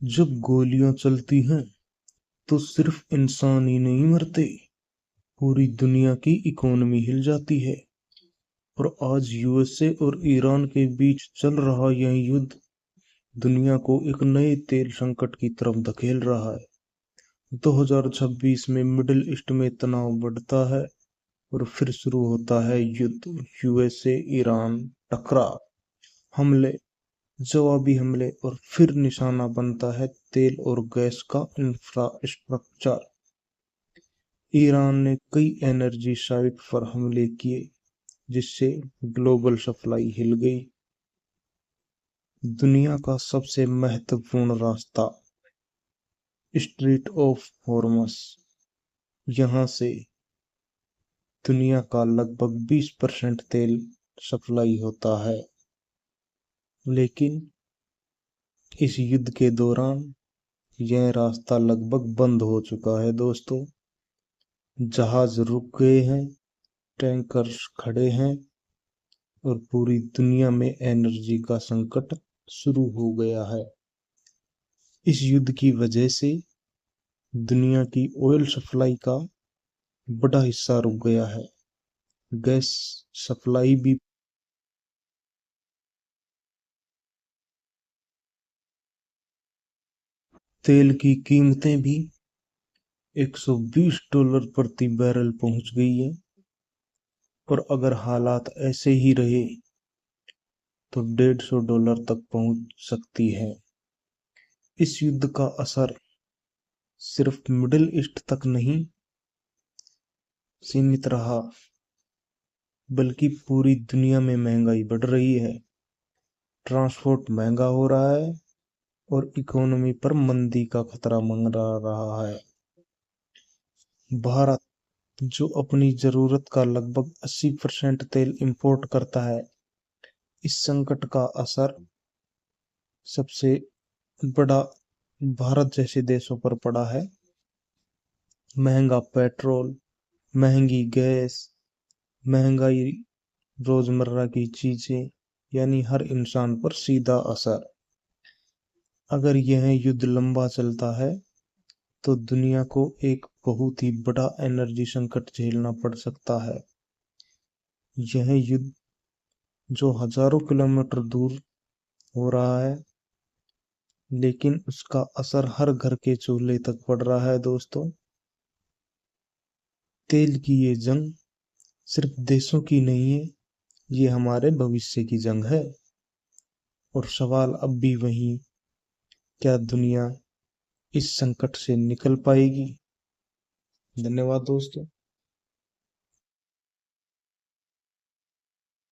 जब गोलियां चलती हैं तो सिर्फ इंसान ही नहीं मरते, पूरी दुनिया की इकोनॉमी हिल जाती है। और आज यूएसए और ईरान के बीच चल रहा यह युद्ध दुनिया को एक नए तेल संकट की तरफ धकेल रहा है। 2026 में मिडिल ईस्ट में तनाव बढ़ता है और फिर शुरू होता है युद्ध। यूएसए ईरान टकराव, हमले, जवाबी हमले और फिर निशाना बनता है तेल और गैस का इंफ्रास्ट्रक्चर। ईरान ने कई एनर्जी साइट पर हमले किए जिससे ग्लोबल सप्लाई हिल गई। दुनिया का सबसे महत्वपूर्ण रास्ता स्ट्रेट ऑफ हॉर्मस, यहां से दुनिया का लगभग 20% तेल सप्लाई होता है। लेकिन इस युद्ध के दौरान यह रास्ता लगभग बंद हो चुका है दोस्तों। जहाज रुक गए हैं, टैंकर्स खड़े हैं और पूरी दुनिया में एनर्जी का संकट शुरू हो गया है। इस युद्ध की वजह से दुनिया की ऑयल सप्लाई का बड़ा हिस्सा रुक गया है। गैस सप्लाई भी तेल की कीमतें भी $120 प्रति बैरल पहुंच गई है। और अगर हालात ऐसे ही रहे तो $150 तक पहुंच सकती है। इस युद्ध का असर सिर्फ मिडिल ईस्ट तक नहीं सीमित रहा, बल्कि पूरी दुनिया में महंगाई बढ़ रही है, ट्रांसपोर्ट महंगा हो रहा है और इकोनॉमी पर मंदी का खतरा मंडरा रहा है। भारत, जो अपनी जरूरत का लगभग 80% तेल इंपोर्ट करता है, इस संकट का असर सबसे बड़ा भारत जैसे देशों पर पड़ा है। महंगा पेट्रोल, महंगी गैस, महंगाई, रोजमर्रा की चीजें, यानी हर इंसान पर सीधा असर। अगर यह युद्ध लंबा चलता है तो दुनिया को एक बहुत ही बड़ा एनर्जी संकट झेलना पड़ सकता है। यह युद्ध जो हजारों किलोमीटर दूर हो रहा है, लेकिन उसका असर हर घर के चूल्हे तक पड़ रहा है दोस्तों। तेल की ये जंग सिर्फ देशों की नहीं है, ये हमारे भविष्य की जंग है। और सवाल अब भी वही, क्या दुनिया इस संकट से निकल पाएगी? धन्यवाद दोस्तों।